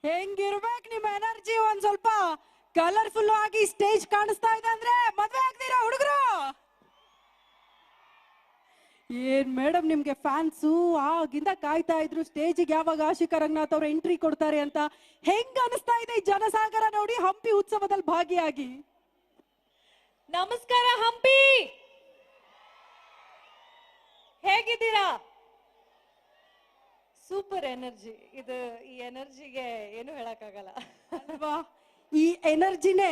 ಹೆಂಗಿರ್ಬೇಕು ನಿಮ್ ಎನರ್ಜಿ? ಒಂದ್ ಸ್ವಲ್ಪ ಕಲರ್ಫುಲ್ ಆಗಿ ಸ್ಟೇಜ್ ಕಾಣಿಸ್ತಾ ಇದೆ ಅಂದ್ರೆ ಮದ್ವೆ ಆಗ್ತೀರಾ ಹುಡುಗರು? ಏನ್ ಮೇಡಮ್ ನಿಮ್ಗೆ ಫ್ಯಾನ್ಸು ಆಗಿಂದ ಕಾಯ್ತಾ ಇದ್ರು ಸ್ಟೇಜಿಗೆ ಯಾವಾಗ ಆಶಿಕಾ ರಂಗನಾಥ್ ಅವ್ರ ಎಂಟ್ರಿ ಕೊಡ್ತಾರೆ ಅಂತ. ಹೆಂಗ್ ಅನಿಸ್ತಾ ಇದೆ ಈ ಜನಸಾಗರ ನೋಡಿ ಹಂಪಿ ಉತ್ಸವದಲ್ಲಿ ಭಾಗಿಯಾಗಿ? ನಮಸ್ಕಾರ ಹಂಪಿ, ಹೇಗಿದ್ದೀರಾ? ಸೂಪರ್ ಎನರ್ಜಿ ಇದು. ಈ ಎನರ್ಜಿಗೆ ಏನು ಹೇಳಕ್ಕಾಗಲ್ಲ ಅಲ್ವಾ? ಈ ಎನರ್ಜಿನೇ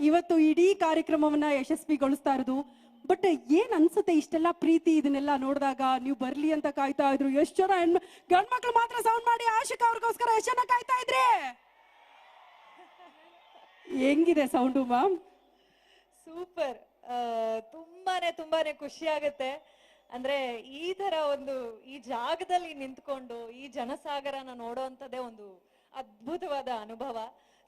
ಇವತ್ತು ಇಡೀ ಕಾರ್ಯಕ್ರಮವನ್ನ ಯಶಸ್ವಿಗೊಳಿಸ್ತಾ ಇರೋದು. ಬಟ್ ಏನ್ ಅನ್ಸುತ್ತೆ ಇಷ್ಟೆಲ್ಲ ಪ್ರೀತಿ ಇದನ್ನೆಲ್ಲ ನೋಡಿದಾಗ? ನೀವು ಬರ್ಲಿ ಅಂತ ಕಾಯ್ತಾ ಇದ್ರು, ಎಷ್ಟು ಜನ ಗಂಡ್ಮಕ್ಳು ಮಾತ್ರ ಸೌಂಡ್ ಮಾಡಿ ಆಶಿಕಾ ಅವ್ರಿಗೋಸ್ಕರ ಎಷ್ಟು ಜನ ಕಾಯ್ತಾ ಇದ್ರಿ? ಹೆಂಗಿದೆ ಸೌಂಡು ಮ್ಯಾಮ್? ಸೂಪರ್. ತುಂಬಾನೇ ಖುಷಿ ಆಗುತ್ತೆ. ಅಂದ್ರೆ ಈ ತರ ಒಂದು ಈ ಜಾಗದಲ್ಲಿ ನಿಂತ್ಕೊಂಡು ಈ ಜನಸಾಗರನ ನೋಡೋಂಥದ್ದೇ ಒಂದು ಅದ್ಭುತವಾದ ಅನುಭವ.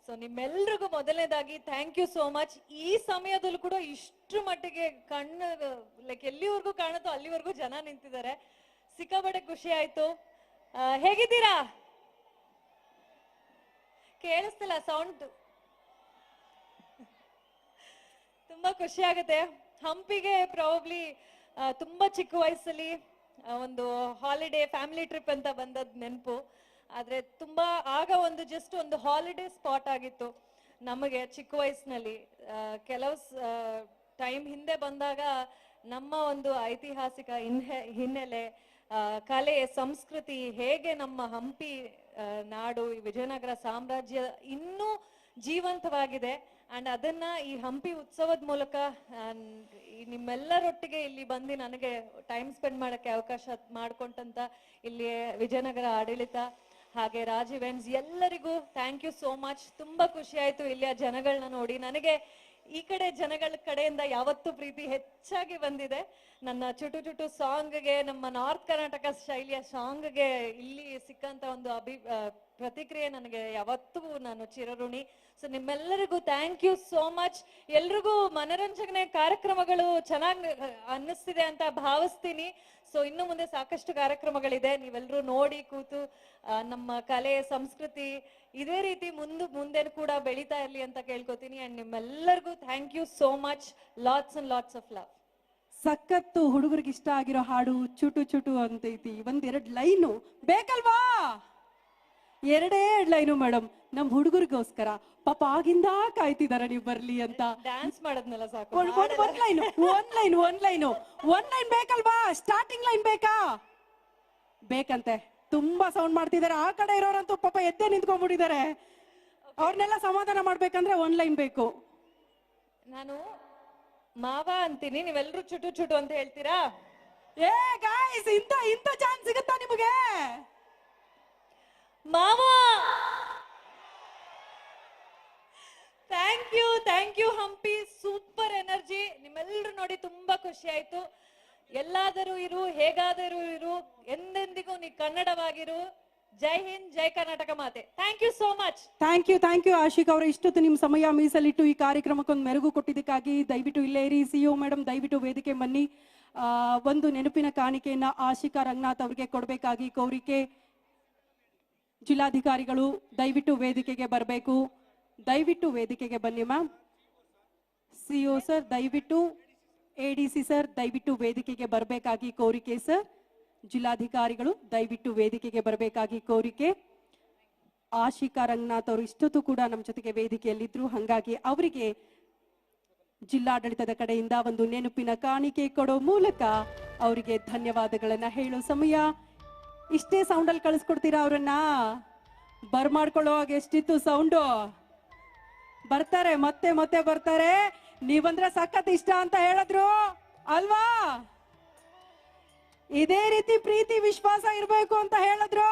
ಸೊ ನಿಮ್ಮೆಲ್ರಿಗೂ ಮೊದಲನೇದಾಗಿ ಥ್ಯಾಂಕ್ ಯು ಸೋ ಮಚ್. ಈ ಸಮಯದಲ್ಲೂ ಕೂಡ ಇಷ್ಟು ಮಟ್ಟಿಗೆ ಕಣ್ಣು ಲೈಕ್ ಎಲ್ಲಿವರೆಗೂ ಕಾಣುತ್ತೋ ಅಲ್ಲಿವರೆಗೂ ಜನ ನಿಂತಿದ್ದಾರೆ. ಸಿಕ್ಕಾಪಟ್ಟೆ ಖುಷಿ ಆಯ್ತು. ಹೇಗಿದ್ದೀರಾ? ಕೇಳಿಸ್ತಿಲ್ಲ ಸೌಂಡ್. ತುಂಬಾ ಖುಷಿ ಆಗುತ್ತೆ. ಹಂಪಿಗೆ ಪ್ರಾಬಬ್ಲಿ ತುಂಬಾ ಚಿಕ್ಕ ವಯಸ್ಸಲ್ಲಿ ಒಂದು ಹಾಲಿಡೇ ಫ್ಯಾಮಿಲಿ ಟ್ರಿಪ್ ಅಂತ ಬಂದದ್ ನೆನಪು. ಆದ್ರೆ ತುಂಬಾ ಆಗ ಒಂದು ಜಸ್ಟ್ ಒಂದು ಹಾಲಿಡೇ ಸ್ಪಾಟ್ ಆಗಿತ್ತು ನಮಗೆ ಚಿಕ್ಕ ವಯಸ್ಸಿನಲ್ಲಿ. ಕೆಲವು ಟೈಮ್ ಹಿಂದೆ ಬಂದಾಗ ನಮ್ಮ ಒಂದು ಐತಿಹಾಸಿಕ ಹಿನ್ನೆಲೆ, ಕಲೆ, ಸಂಸ್ಕೃತಿ, ಹೇಗೆ ನಮ್ಮ ಹಂಪಿ ನಾಡು, ಈ ವಿಜಯನಗರ ಸಾಮ್ರಾಜ್ಯ ಇನ್ನೂ ಜೀವಂತವಾಗಿದೆ. ಅಂಡ್ ಅದನ್ನ ಈ ಹಂಪಿ ಉತ್ಸವದ ಮೂಲಕ ನಿಮ್ಮೆಲ್ಲರೊಟ್ಟಿಗೆ ಇಲ್ಲಿ ಬಂದು ನನಗೆ ಟೈಮ್ ಸ್ಪೆಂಡ್ ಮಾಡಕ್ಕೆ ಅವಕಾಶ ಮಾಡಿಕೊಂಡಂತ ಇಲ್ಲಿ ವಿಜಯನಗರ ಆಡಳಿತ ಹಾಗೆ ರಾಜ್ ಇವೆಂಟ್ಸ್ ಎಲ್ಲರಿಗೂ ಥ್ಯಾಂಕ್ ಯು ಸೋ ಮಚ್. ತುಂಬಾ ಖುಷಿ ಆಯ್ತು ಇಲ್ಲಿಯ ಜನಗಳನ್ನ ನೋಡಿ. ನನಗೆ ಈ ಕಡೆ ಜನಗಳ ಕಡೆಯಿಂದ ಯಾವತ್ತೂ ಪ್ರೀತಿ ಹೆಚ್ಚಾಗಿ ಬಂದಿದೆ. ನನ್ನ ಚುಟು ಚುಟು ಸಾಂಗ್ಗೆ, ನಮ್ಮ ನಾರ್ತ್ ಕರ್ನಾಟಕ ಶೈಲಿಯ ಸಾಂಗ್ಗೆ ಇಲ್ಲಿ ಸಿಕ್ಕಂತ ಒಂದು ಪ್ರತಿಕ್ರಿಯೆ ನನಗೆ ಯಾವತ್ತೂ ನಾನು ಚಿರಋಣಿ. ಸೊ ನಿಮ್ಮೆಲ್ಲರಿಗೂ ಥ್ಯಾಂಕ್ ಯು ಸೋ ಮಚ್. ಎಲ್ರಿಗೂ ಮನರಂಜನೆ ಕಾರ್ಯಕ್ರಮಗಳು ಚೆನ್ನಾಗಿ ಅನ್ನಿಸ್ತಿದೆ ಅಂತ ಭಾವಿಸ್ತೀನಿ. ಸೊ ಇನ್ನು ಮುಂದೆ ಸಾಕಷ್ಟು ಕಾರ್ಯಕ್ರಮಗಳಿದೆ, ನೀವೆಲ್ಲರೂ ನೋಡಿ ಕೂತು ನಮ್ಮ ಕಲೆ ಸಂಸ್ಕೃತಿ ಇದೇ ರೀತಿ ಮುಂದೆ ಕೂಡ ಬೆಳೀತಾ ಇರ್ಲಿ ಅಂತ ಕೇಳ್ಕೊತೀನಿ. ಅಂಡ್ ನಿಮ್ಮೆಲ್ಲರಿಗೂ thank you so much. Lots and lots of love. ಸಖತ್ತು. ಹುಡುಗರಿಗೆ ಇಷ್ಟ ಆಗಿರೋ ಹಾಡು ಚುಟು ಚುಟು ಅಂತೈತಿ. ಒಂದೆರಡು ಲೈನು ಬೇಕಲ್ವಾ? ಎರಡೇ ಲೈನು ಮೇಡಮ್, ನಮ್ ಹುಡುಗರಿಗೋಸ್ಕರ. ಪಾಪ ಆಗಿಂದ ಕಾಯ್ತಿದಾರೆ ನೀವು ಬರ್ಲಿ ಅಂತ. ಡ್ಯಾನ್ಸ್ ಮಾಡೋದ್ನೆಲ್ಲ ಸಾಕು. ಒಂದ್ ಲೈನ್ ಬೇಕಲ್ವಾ? ಸ್ಟಾರ್ಟಿಂಗ್ ಲೈನ್ ಬೇಕಾ? ಬೇಕಂತೆ. ತುಂಬಾ ಸೌಂಡ್ ಮಾಡ್ತಿದ್ದಾರೆ. ಆ ಕಡೆ ಇರೋರಂತೂ ಪಾಪ ಎದ್ದೇ ನಿಂತ್ಕೊಂಡ್ಬಿಟ್ಟಿದ್ದಾರೆ. ಅವ್ರನ್ನೆಲ್ಲ ಸಮಾಧಾನ ಮಾಡ್ಬೇಕಂದ್ರೆ ಒಂದ್ ಲೈನ್ ಬೇಕು. ನಾನು ಮಾವ ಅಂತೀನಿ, ನೀವೆಲ್ಲರೂ ಚುಟು ಚುಟು ಅಂತ ಹೇಳ್ತೀರಾ? ಏ ಗಾಯ್ಸ್, ಇಂತ ಚಾನ್ಸ್ ಸಿಗುತ್ತಾ ನಿಮಗೆ? ಮಾವ thank you Hampi. Super energy. ನಿಮ್ಮೆಲ್ಲರೂ ನೋಡಿ ತುಂಬಾ ಖುಷಿ ಆಯ್ತು. ಎಲ್ಲಾದರೂ ಇರು, ಹೇಗಾದರೂ ಇರು, ಎಂದೆಂದಿಗೂ ನೀ ಕನ್ನಡವಾಗಿರು. ಜೈ ಹಿಂದ್, ಜೈ ಕರ್ನಾಟಕ ಮಾತೆ. Thank you so much. Thank you Ashik ಅವರ ಇಷ್ಟೊತ್ತು ನಿಮ್ಮ ಸಮಯ ಮೀಸಲಿಟ್ಟು ಈ ಕಾರ್ಯಕ್ರಮಕ್ಕೊಂದು ಮೆರುಗು ಕೊಟ್ಟಿದ್ದಕ್ಕಾಗಿ ದಯವಿಟ್ಟು ಇಲ್ಲೇ ಇರಿ. ಸಿಒ ಮೇಡಮ್ ದಯವಿಟ್ಟು ವೇದಿಕೆ ಬನ್ನಿ. ಒಂದು ನೆನಪಿನ ಕಾಣಿಕೆಯನ್ನ ಆಶಿಕಾ ರಂಗನಾಥ್ ಅವರಿಗೆ ಕೊಡಬೇಕಾಗಿ ಕೋರಿಕೆ. ಜಿಲ್ಲಾಧಿಕಾರಿಗಳು ದಯವಿಟ್ಟು ವೇದಿಕೆಗೆ ಬರಬೇಕು. ದಯವಿಟ್ಟು ವೇದಿಕೆಗೆ ಬನ್ನಿ ಮ್ಯಾಮ್. ಸಿಒ ಸರ್ ದಯವಿಟ್ಟು, ಎಡಿಸಿ ಸರ್ ದಯವಿಟ್ಟು ವೇದಿಕೆಗೆ ಬರಬೇಕಾಗಿ ಕೋರಿಕೆ ಸರ್. ಜಿಲ್ಲಾಧಿಕಾರಿಗಳು ದಯವಿಟ್ಟು ವೇದಿಕೆಗೆ ಬರಬೇಕಾಗಿ ಕೋರಿಕೆ. ಆಶಿಕಾ ರಂಗನಾಥ್ ಅವರು ಇಷ್ಟೊತ್ತು ಕೂಡ ನಮ್ಮ ಜೊತೆಗೆ ವೇದಿಕೆಯಲ್ಲಿದ್ರು, ಹಾಗಾಗಿ ಅವರಿಗೆ ಜಿಲ್ಲಾಡಳಿತದ ಕಡೆಯಿಂದ ಒಂದು ನೆನಪಿನ ಕಾಣಿಕೆ ಕೊಡೋ ಮೂಲಕ ಅವರಿಗೆ ಧನ್ಯವಾದಗಳನ್ನ ಹೇಳೋ ಸಮಯ. ಇಷ್ಟೇ ಸೌಂಡಲ್ಲಿ ಕಳಿಸ್ಕೊಡ್ತೀರಾ ಅವರನ್ನ? ಬರ್ಮಾಡ್ಕೊಳ್ಳೋ ಹಾಗೆ ಎಷ್ಟಿತ್ತು ಸೌಂಡು? ಬರ್ತಾರೆ, ಮತ್ತೆ ಬರ್ತಾರೆ. ನೀವಂದ್ರೆ ಸಖತ್ ಇಷ್ಟ ಅಂತ ಹೇಳಿದ್ರು ಅಲ್ವಾ? ಇದೇ ರೀತಿ ಪ್ರೀತಿ ವಿಶ್ವಾಸ ಇರಬೇಕು ಅಂತ ಹೇಳಿದ್ರು.